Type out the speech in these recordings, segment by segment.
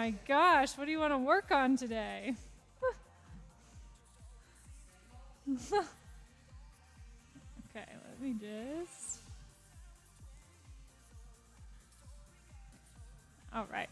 my gosh, what do you want to work on today? Okay, let me just... All right.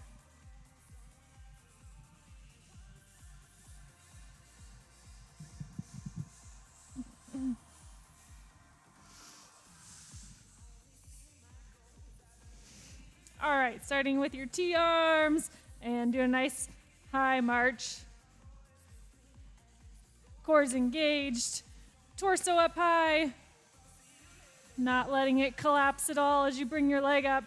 All right, starting with your T-arms and do a nice high march. Core's engaged, torso up high, not letting it collapse at all as you bring your leg up.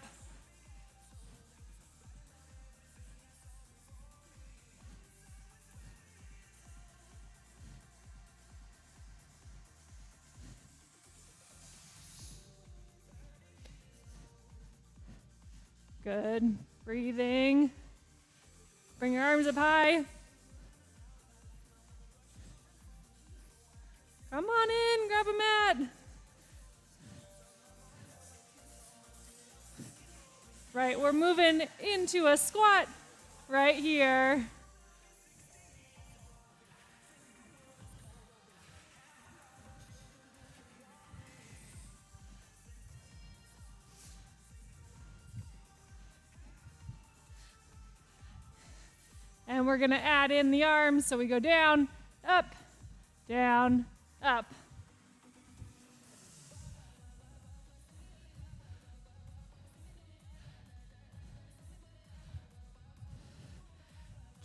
Good. Breathing. Bring your arms up high. Come on in, grab a mat. Right, we're moving into a squat right here. And we're going to add in the arms, so we go down, up, up.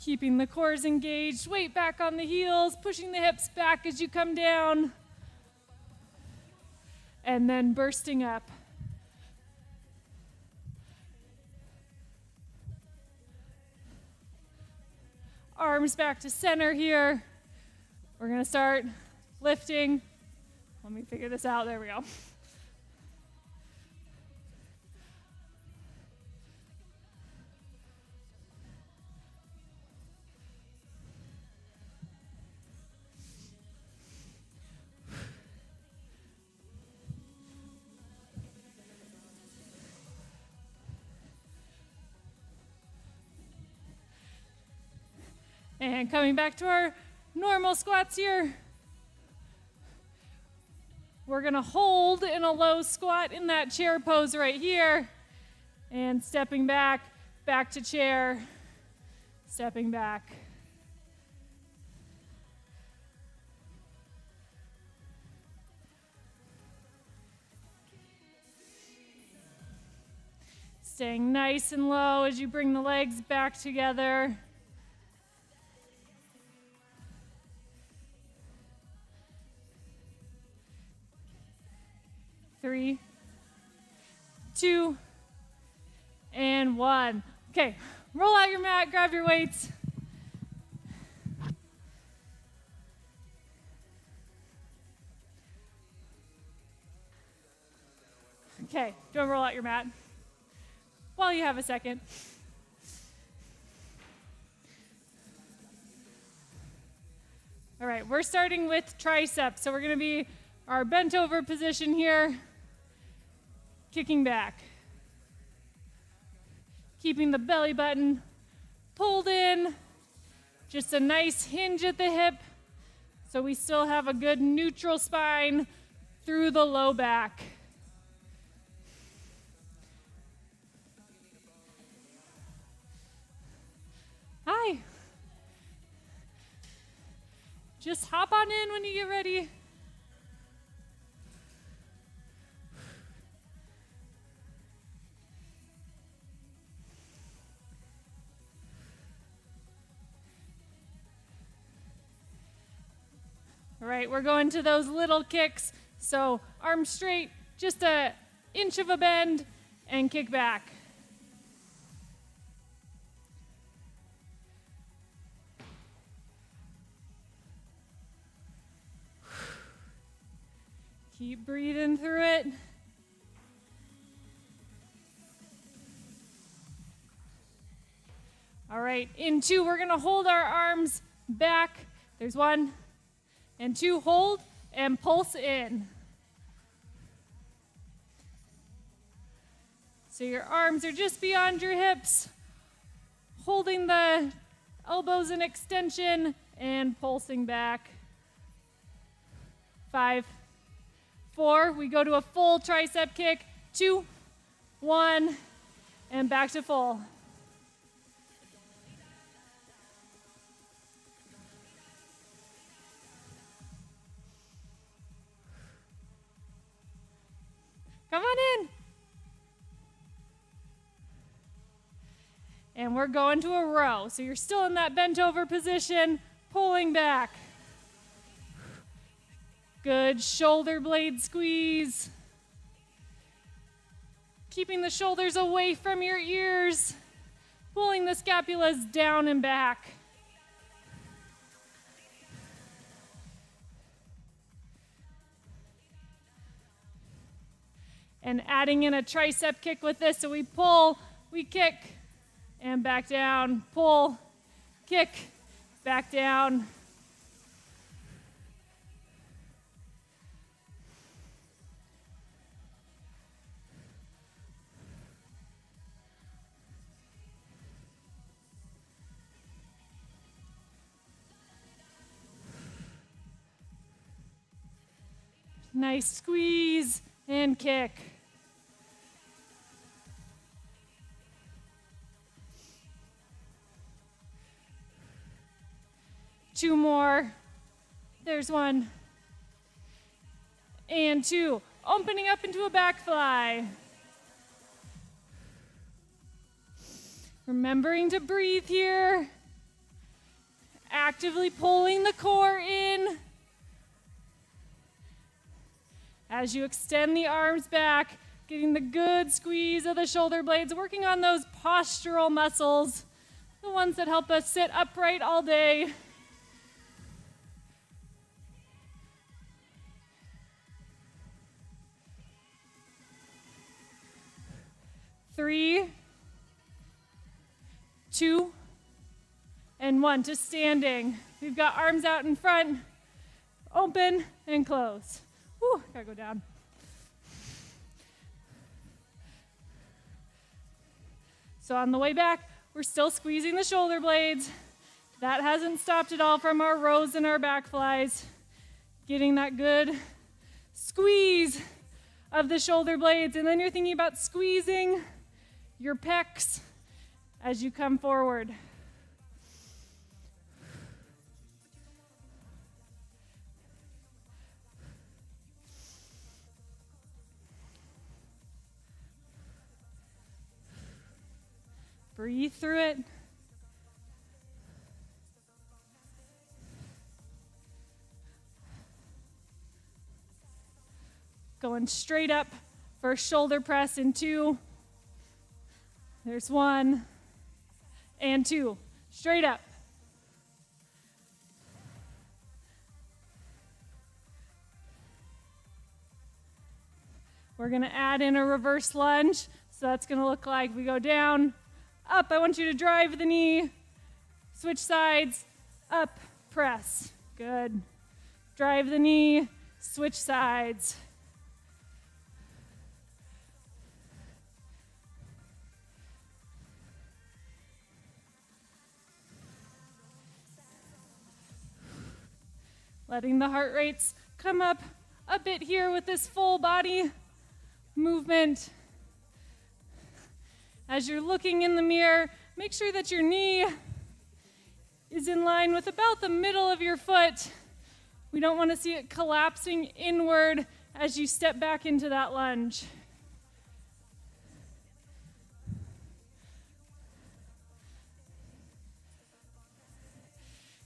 Keeping the cores engaged, weight back on the heels, pushing the hips back as you come down. And then bursting up. Arms back to center here. We're going to start lifting. Let me figure this out. There we go. And coming back to our normal squats here. We're going to hold in a low squat in that chair pose right here. And stepping back, back to chair, stepping back. Staying nice and low as you bring the legs back together. 3, 2, and 1. Okay, roll out your mat, grab your weights. Okay, don't roll out your mat while you have a second. All right, we're starting with triceps. So we're going to be our bent over position here, kicking back. Keeping the belly button pulled in, just a nice hinge at the hip, so we still have a good neutral spine through the low back. Hi. Just hop on in when you get ready. All right, we're going to those little kicks. So arms straight, just an inch of a bend, and kick back. Keep breathing through it. All right, in 2, we're gonna hold our arms back. There's 1. And 2, hold and pulse in. So your arms are just beyond your hips. holding the elbows in extension and pulsing back. 5, 4, we go to a full tricep kick. 2, 1, and back to full. Come on in. And we're going to a row. So you're still in that bent over position, pulling back. Good shoulder blade squeeze. Keeping the shoulders away from your ears. Pulling the scapulas down and back. And adding in a tricep kick with this. So we pull, we kick, and back down. Pull, kick, back down. Nice squeeze and kick. Two more. There's one. And 2. Opening up into a back fly. Remembering to breathe here. Actively pulling the core in. As you extend the arms back, getting the good squeeze of the shoulder blades, working on those postural muscles, the ones that help us sit upright all day. Three, 2, and 1 to standing. We've got arms out in front, open and close. Whew, gotta go down. So on the way back, we're still squeezing the shoulder blades. That hasn't stopped at all from our rows and our back flies. Getting that good squeeze of the shoulder blades. And then you're thinking about squeezing your pecs as you come forward. Breathe through it. Going straight up for shoulder press in 2. There's 1 and 2. Straight up. We're going to add in a reverse lunge. So that's going to look like we go down, up. I want you to drive the knee. Switch sides, up, press. Good. Drive the knee, switch sides. Letting the heart rates come up a bit here with this full body movement. As you're looking in the mirror, make sure that your knee is in line with about the middle of your foot. We don't want to see it collapsing inward as you step back into that lunge.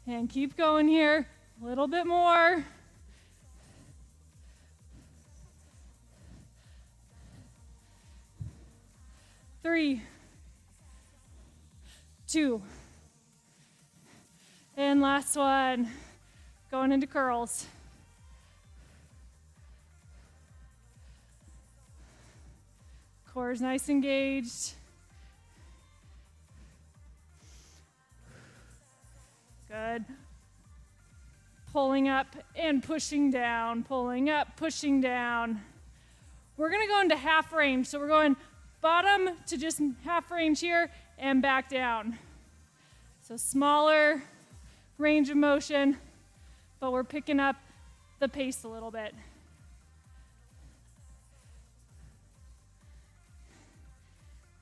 And keep going here. A little bit more. Three, 2, and last one. Going into curls. Core is nice and engaged. Good. Pulling up and pushing down, pulling up, pushing down. We're going to go into half range. So we're going bottom to just half range here and back down. So smaller range of motion, but we're picking up the pace a little bit.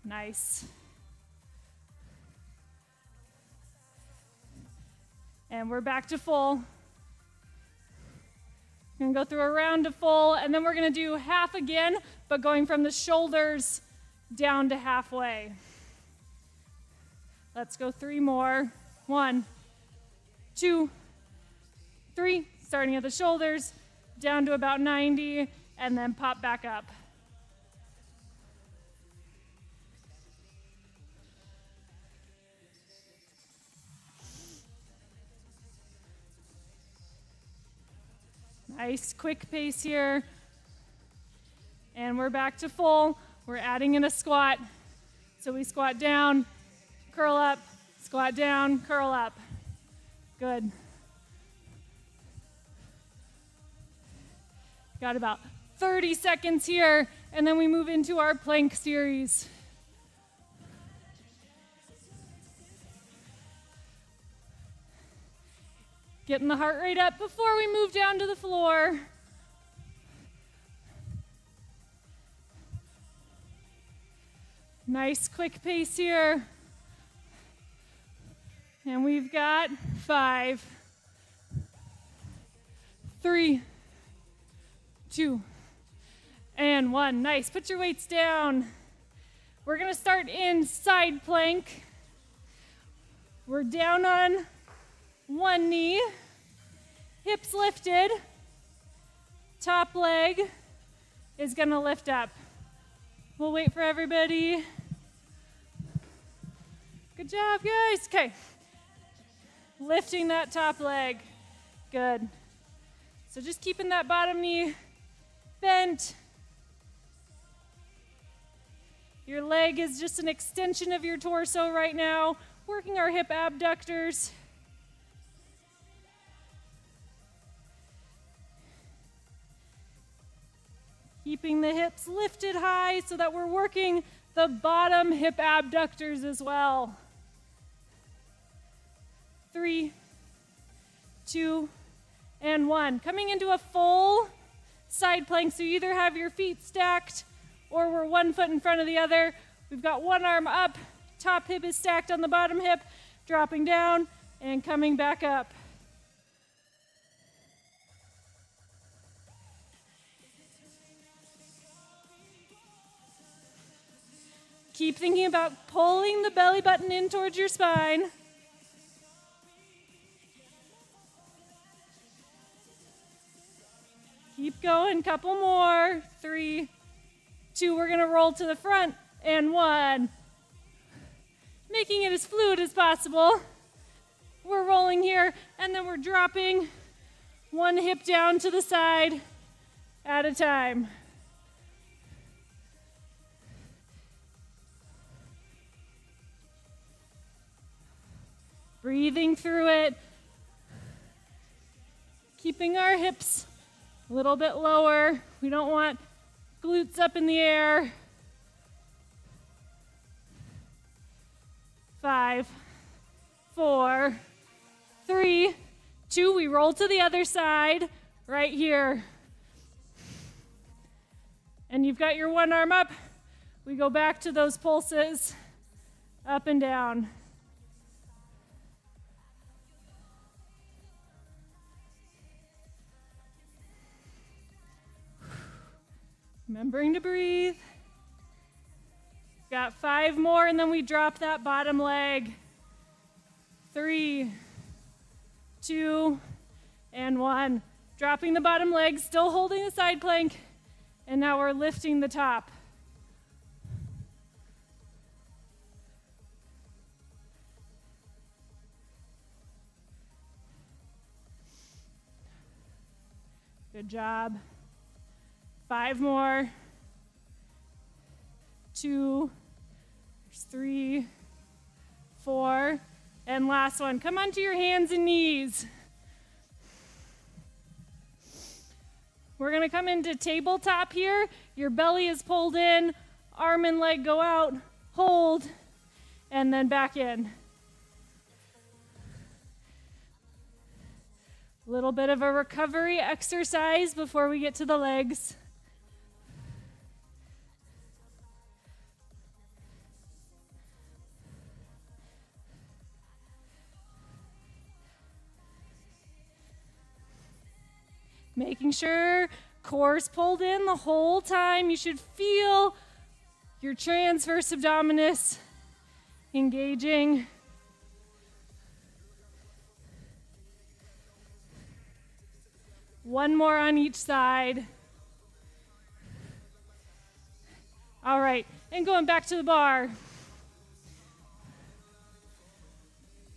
Nice. And we're back to full. We're gonna go through a round of full, and then we're gonna do half again, but going from the shoulders down to halfway. Let's go 3 more. 1, 2, 3. Starting at the shoulders, down to about 90, and then pop back up. Nice, quick pace here. And we're back to full. We're adding in a squat. So we squat down, curl up, squat down, curl up. Good. Got about 30 seconds here, and then we move into our plank series. Getting the heart rate up before we move down to the floor. Nice quick pace here. And we've got 5, 3, 2, and 1. Nice. Put your weights down. We're going to start in side plank. We're down on one knee, hips lifted, top leg is going to lift up. We'll wait for everybody. Good job, guys. Okay. Lifting that top leg. Good. So just keeping that bottom knee bent. Your leg is just an extension of your torso right now. Working our hip abductors. Keeping the hips lifted high so that we're working the bottom hip abductors as well. 3, 2, and 1. Coming into a full side plank, so you either have your feet stacked or we're one foot in front of the other. We've got one arm up, top hip is stacked on the bottom hip, dropping down and coming back up. Keep thinking about pulling the belly button in towards your spine. Keep going, couple more. 3, 2, we're gonna roll to the front, and 1. Making it as fluid as possible. We're rolling here, and then we're dropping one hip down to the side at a time. Breathing through it, keeping our hips a little bit lower. We don't want glutes up in the air. 5, 4, 3, 2. We roll to the other side right here. And you've got your one arm up. We go back to those pulses, up and down. Remembering to breathe. Got 5 more, and then we drop that bottom leg. 3, 2, and 1. Dropping the bottom leg, still holding the side plank, and now we're lifting the top. Good job. 5 more. 2, 3, 4, and last one. Come onto your hands and knees. We're gonna come into tabletop here. Your belly is pulled in, arm and leg go out, hold, and then back in. A little bit of a recovery exercise before we get to the legs. Making sure core's pulled in the whole time. You should feel your transverse abdominis engaging. One more on each side. All right, and going back to the bar.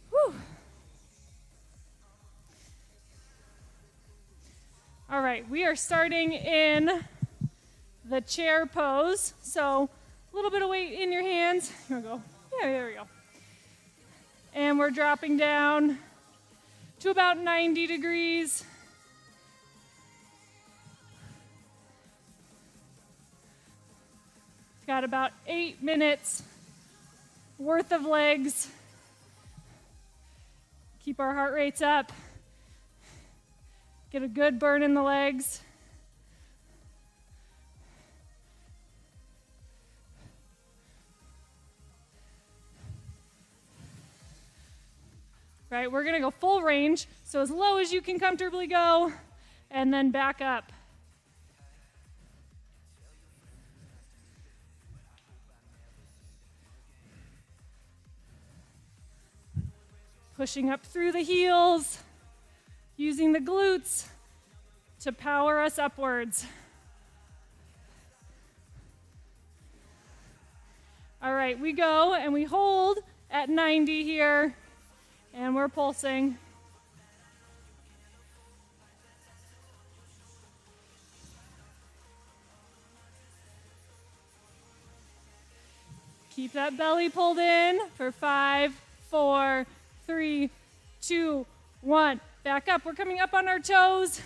Whew. All right, we are starting in the chair pose. So a little bit of weight in your hands. Here we go. Yeah, there we go. And we're dropping down to about 90 degrees. Got about 8 minutes worth of legs. Keep our heart rates up. Get a good burn in the legs. Right, we're gonna go full range, so as low as you can comfortably go, and then back up. Pushing up through the heels, using the glutes to power us upwards. All right, we go and we hold at 90 here, and we're pulsing. Keep that belly pulled in for 5, 4, 3, 2, 1. Back up. We're coming up on our toes,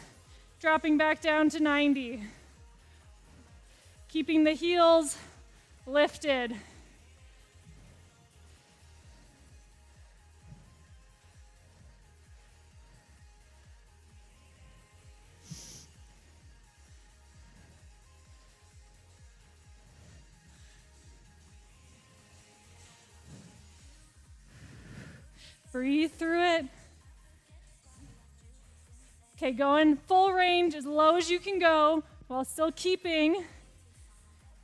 dropping back down to 90. Keeping the heels lifted. Breathe through it. Okay, going full range as low as you can go while still keeping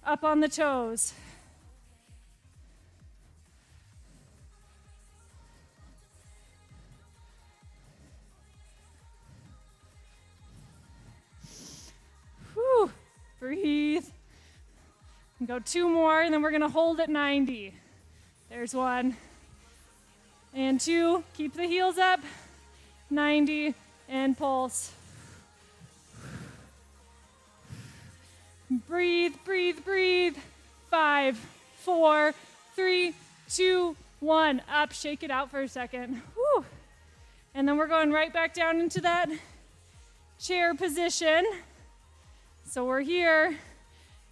up on the toes. Whew. Breathe. And go 2 more, and then we're going to hold at 90. There's 1. And 2, keep the heels up, 90, and pulse. Breathe, breathe, breathe. 5, 4, 3, 2, 1. Up, shake it out for a second. Whew. And then we're going right back down into that chair position. So we're here.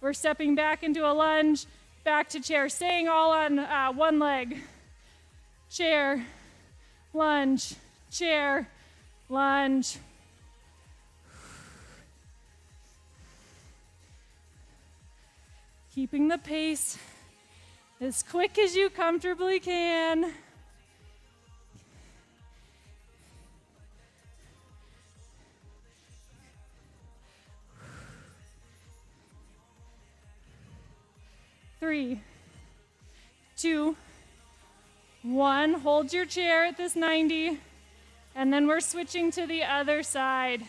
We're stepping back into a lunge, back to chair, staying all on one leg. Chair, lunge, chair, lunge. Keeping the pace as quick as you comfortably can. Three, 2, 1, hold your chair at this 90, and then we're switching to the other side.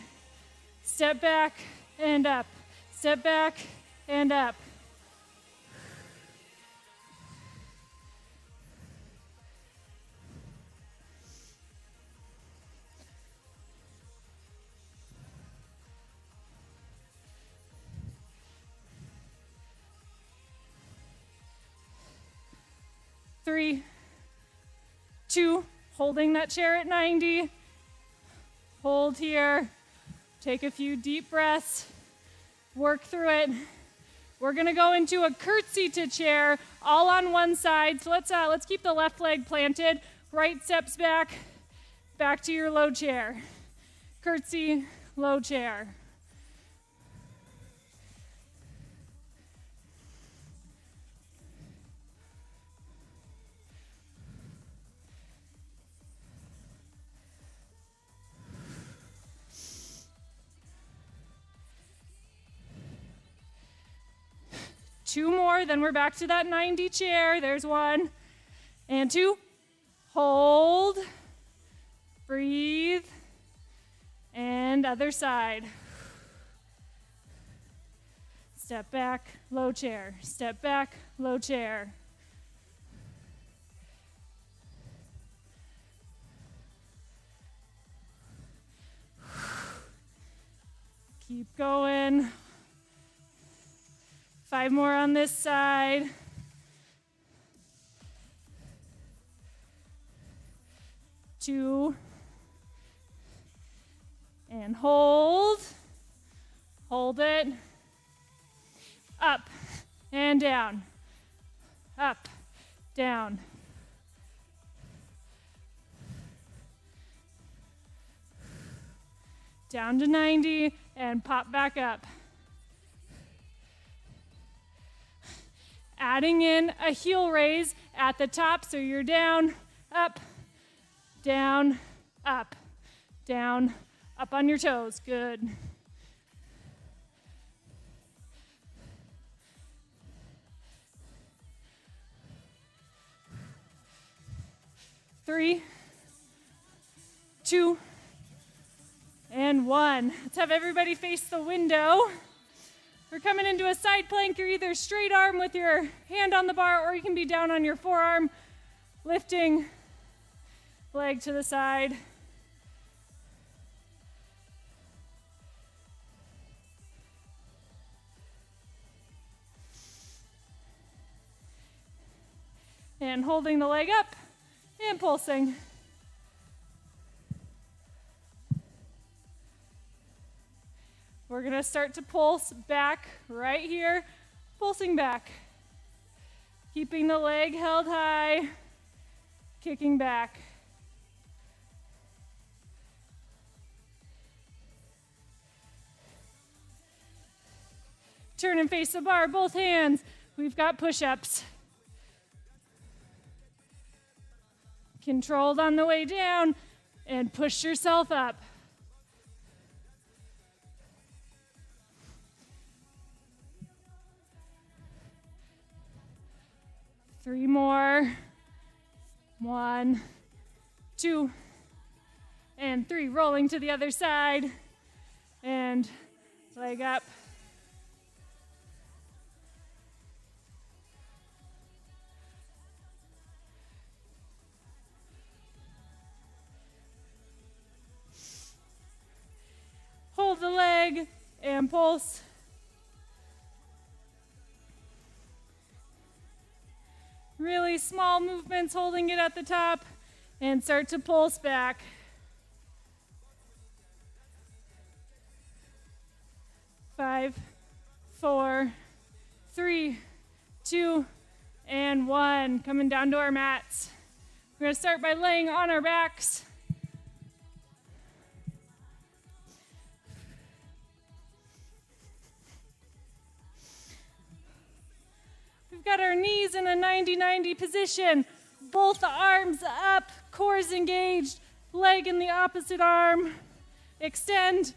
Step back and up, step back and up. Three, 2, holding that chair at 90. Hold here. Take a few deep breaths. Work through it. We're gonna go into a curtsy to chair, all on one side. So let's keep the left leg planted. Right steps back, back to your low chair. curtsy, low chair. Two more, then we're back to that 90 chair. There's one. And two. Hold. Breathe. And other side. Step back, low chair. Step back, low chair. Keep going. 5 more on this side. Two. And hold. Hold it. Up and down. Up, down. Down to 90 and pop back up. Adding in a heel raise at the top, so you're down, up, down, up, down, up on your toes. Good. Three, two, and one. Let's have everybody face the window. We're coming into a side plank. You're either straight arm with your hand on the bar, or you can be down on your forearm, lifting leg to the side. And holding the leg up and pulsing. We're going to start to pulse back right here, pulsing back. Keeping the leg held high, kicking back. Turn and face the bar, both hands. We've got push-ups. Controlled on the way down, and push yourself up. Three more. 1, 2, and 3. Rolling to the other side. And leg up. Hold the leg and pulse. Really small movements, holding it at the top, and start to pulse back. Five, 4, 3, 2, and 1. Coming down to our mats. We're going to start by laying on our backs. We've got our knees in a 90-90 position. Both arms up, cores engaged, leg in the opposite arm. Extend,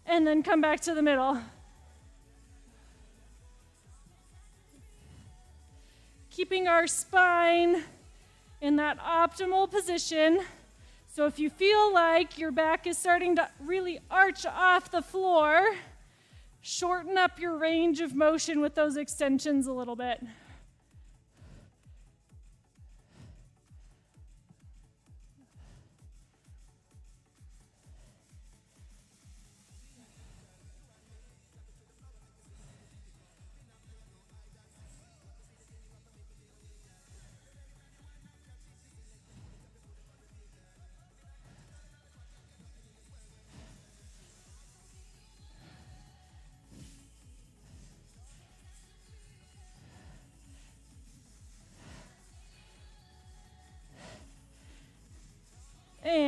and then come back to the middle. Keeping our spine in that optimal position. So if you feel like your back is starting to really arch off the floor, shorten up your range of motion with those extensions a little bit.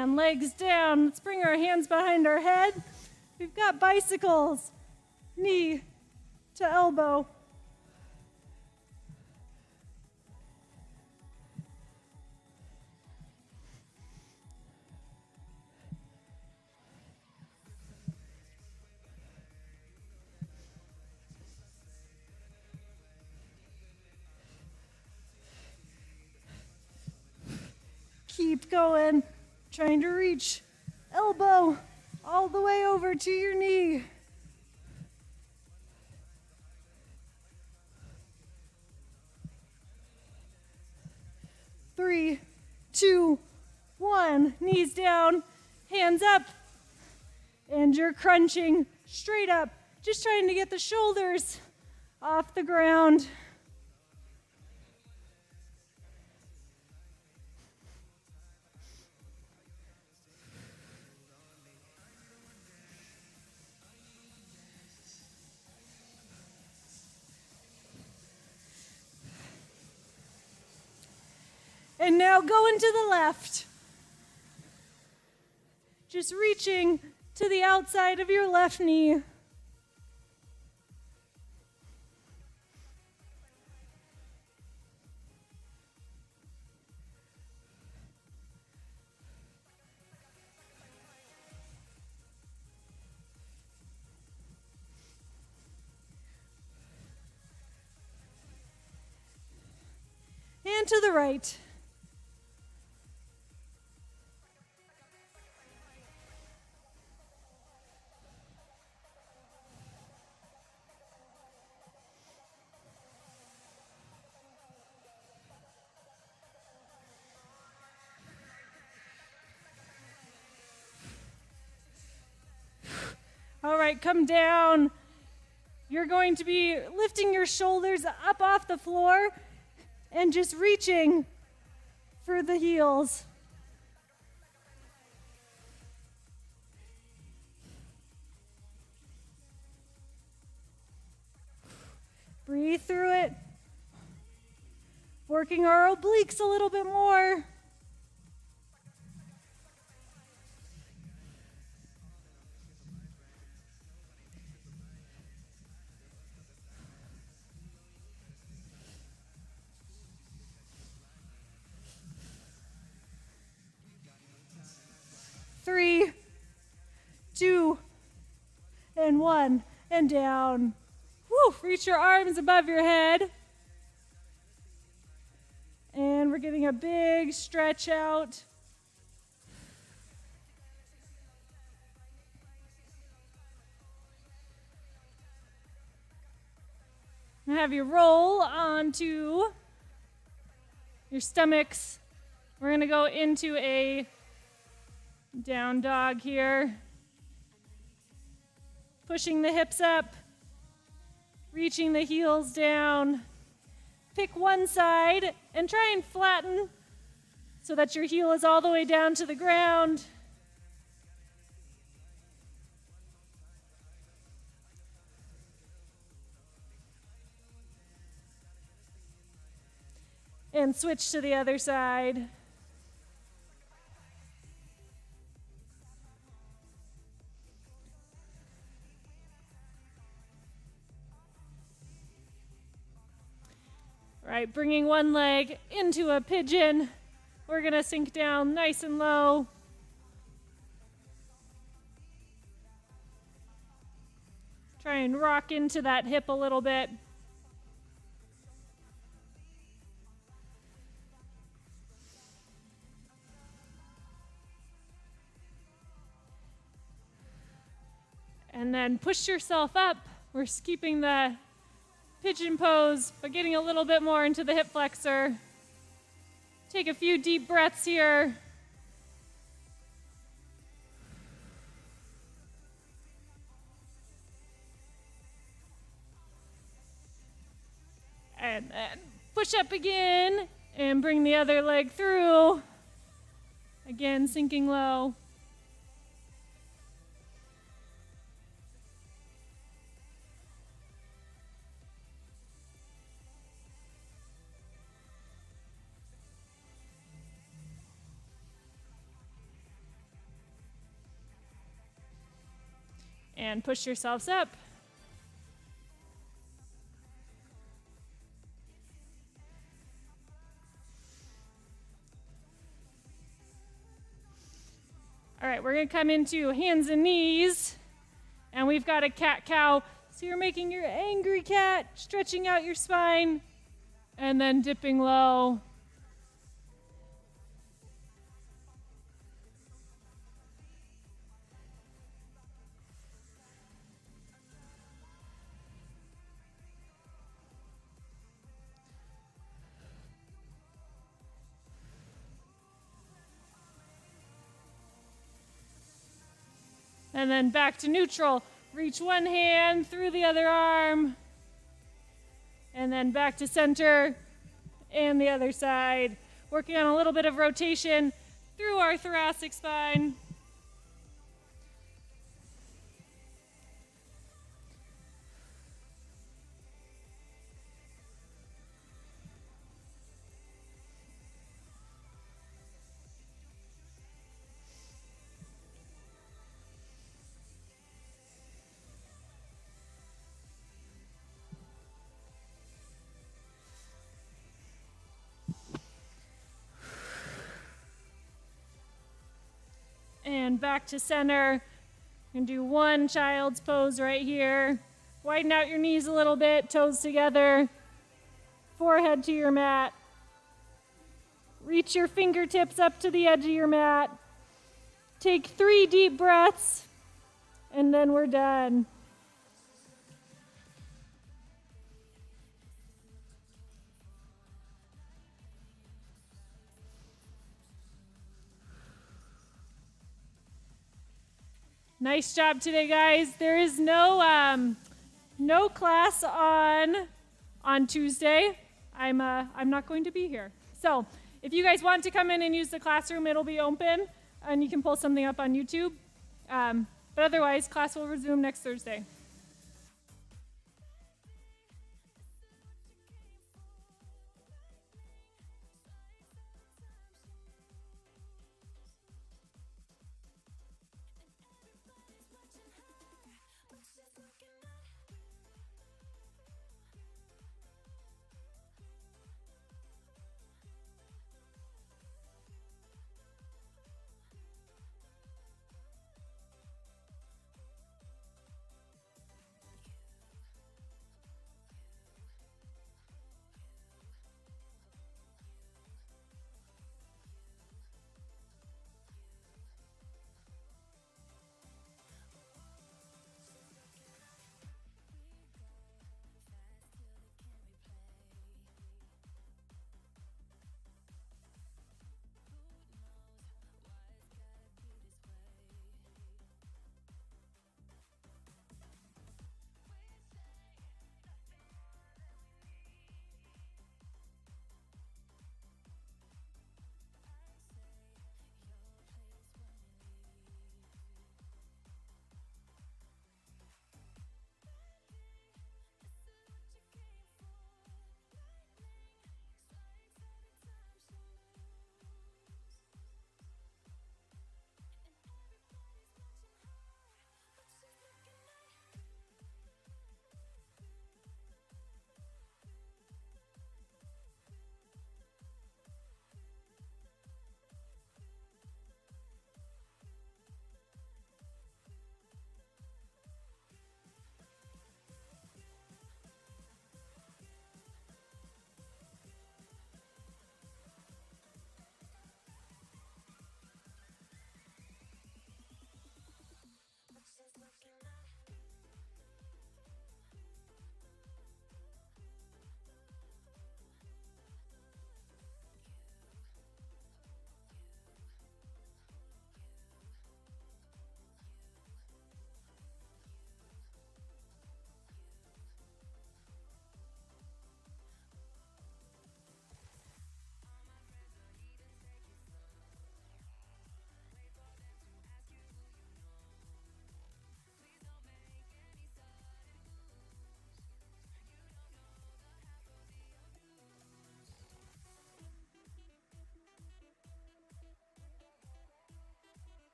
And legs down. Let's bring our hands behind our head. We've got bicycles, knee to elbow. Keep going, trying to reach elbow all the way over to your knee. Three, two, one. Knees down, hands up, and you're crunching straight up, just trying to get the shoulders off the ground. And now going to the left. Just reaching to the outside of your left knee. And to the right. All right, come down. You're going to be lifting your shoulders up off the floor and just reaching for the heels. Breathe through it. Working our obliques a little bit more. Three, two, and one, and down. Woo, reach your arms above your head. And we're getting a big stretch out. And have you roll onto your stomachs. We're going to go into a down dog here. Pushing the hips up, reaching the heels down. Pick one side and try and flatten so that your heel is all the way down to the ground. And switch to the other side. All right, bringing one leg into a pigeon. We're going to sink down nice and low. Try and rock into that hip a little bit. And then push yourself up. We're keeping the pigeon pose, but getting a little bit more into the hip flexor. Take a few deep breaths here. And then push up again and bring the other leg through. Again, sinking low. And push yourselves up. All right, we're going to come into hands and knees. And we've got a cat-cow. So you're making your angry cat, stretching out your spine, and then dipping low. And then back to neutral. Reach one hand through the other arm. And then back to center and the other side. Working on a little bit of rotation through our thoracic spine. And back to center. And do one child's pose right here. Widen out your knees a little bit, toes together, forehead to your mat. Reach your fingertips up to the edge of your mat. Take 3 deep breaths, and then we're done. Nice job today, guys. There is no class on Tuesday. I'm not going to be here. So if you guys want to come in and use the classroom, it'll be open, and you can pull something up on YouTube. But otherwise, class will resume next Thursday.